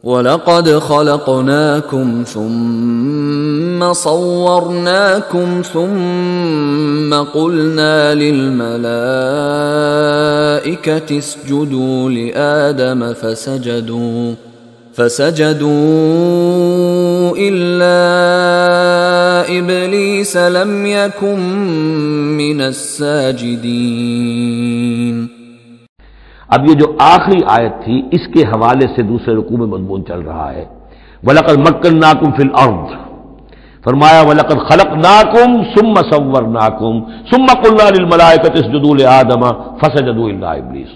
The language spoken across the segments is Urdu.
وَلَقَدْ خَلَقْنَاكُمْ ثُمَّ صَوَّرْنَاكُمْ ثُمَّ قُلْنَا لِلْمَلَائِكَةِ اسْجُدُوا لِآدَمَ فسجدوا إلا إبليس لم يكن من الساجدين۔ اب یہ جو آخری آیت تھی اس کے حوالے سے دوسرے رکوع میں مضمون چل رہا ہے۔ وَلَقَدْ مَكَّنَّاكُمْ فِي الْأَرْضِ، فرمایا وَلَقَدْ خَلَقْنَاكُمْ ثُمَّ صَوَّرْنَاكُمْ ثُمَّ قُلْنَا لِلْمَلَائِكَةِ اسْجُدُوا لِآدَمَ فَسَجَدُوا إِلَّا إِبْلِيسَ۔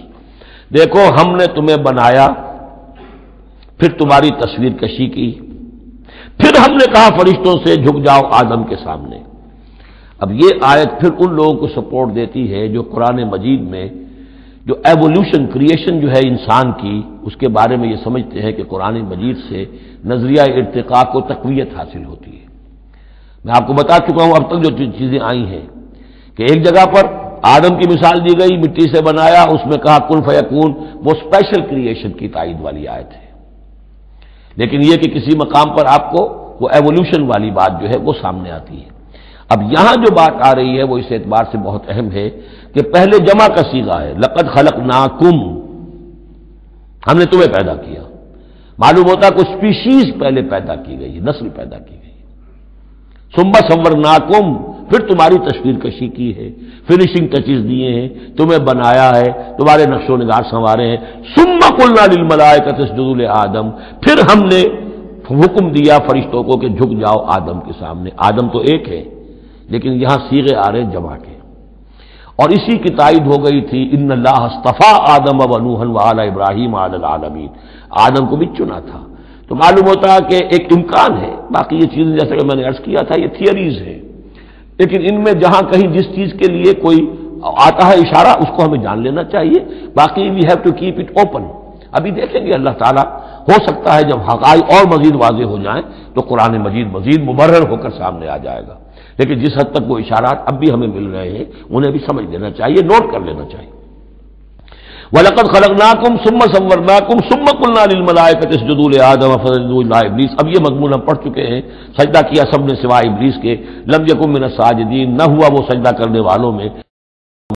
دیکھو ہم نے تمہیں بنایا، پھر تمہاری تصویر کشی کی، پھر ہم نے کہا فرشتوں سے جھک جاؤ آدم کے سامنے۔ اب یہ آیت پھر ان لوگوں کو سپورٹ دیتی ہے جو قرآن مجید میں جو ایوولوشن کریشن جو ہے انسان کی، اس کے بارے میں یہ سمجھتے ہیں کہ قرآن مجید سے نظریہ ارتقاء کو تقویت حاصل ہوتی ہے۔ میں آپ کو بتا چکا ہوں اب تک جو چیزیں آئی ہیں کہ ایک جگہ پر آدم کی مثال دی گئی، مٹی سے بنایا، اس میں کہا کن فیکون، وہ اسپیشل کریشن کی تائید والی آیت ہے۔ لیکن یہ کہ کسی مقام پر آپ کو وہ ایوولوشن والی بات جو ہے وہ سامنے آتی ہے۔ اب یہاں جو بات آ رہی ہے وہ اس اعتبار سے بہت اہم ہے کہ پہلے جمع کا صیغہ ہے، لقد خلقناکم، ہم نے تمہیں پیدا کیا۔ معلوم ہوتا ہے کچھ اسپیشیز پہلے پیدا کی گئی ہے، نسل پیدا کی گئی ہے۔ ثم صورناکم، پھر تمہاری تصویر کشی کی ہے، فنیشنگ ٹچز دیے ہیں، تمہیں بنایا ہے، تمہارے نقش و نگار سنوارے ہیں۔ ثم قلنا للملائکۃ اسجدوا لآدم، پھر ہم نے حکم دیا فرشتوں کو کہ جھک جاؤ آدم کے سامنے۔ آدم تو ایک ہے لیکن یہاں صیغے آ رہے جمع کے، اور اسی کی تائید ہو گئی تھی ان اللہ اصطفیٰ آدم و نوحا وآل ابراہیم علی العالمین، آدم کو بھی چنا تھا۔ تو معلوم ہوتا ہے کہ ایک امکان ہے، باقی یہ چیزیں جیسا کہ میں نے عرض کیا تھا یہ تھیوریز ہیں، لیکن ان میں جہاں کہیں جس چیز کے لیے کوئی آتا ہے اشارہ اس کو ہمیں جان لینا چاہیے، باقی we have to keep it open. ابھی دیکھیں گے اللہ تعالیٰ، ہو سکتا ہے جب حقائق اور مزید واضح ہو جائیں تو قرآن مجید مزید مبرر ہو کر سامنے آ جائے گا، لیکن جس حد تک وہ اشارات اب بھی ہمیں مل رہے ہیں انہیں بھی سمجھ لینا چاہیے، نوٹ کر لینا چاہیے۔ وَلَقَدْ خَلَقْنَاكُمْ ثُمَّ صَوَّرْنَاكُمْ ثُمَّ قُلْنَا لِلْمَلَائِكَةِ اسْجُدُوا لِآدَمَ فَسَجَدُوا إِلَّا إِبْلِيسَ۔ اب یہ مضمون ہم پڑھ چکے ہیں، سجدہ کیا سب نے سوائے ابلیس کے، لم یکن من الساجدین، نہ ہوا وہ سجدہ کرنے والوں میں۔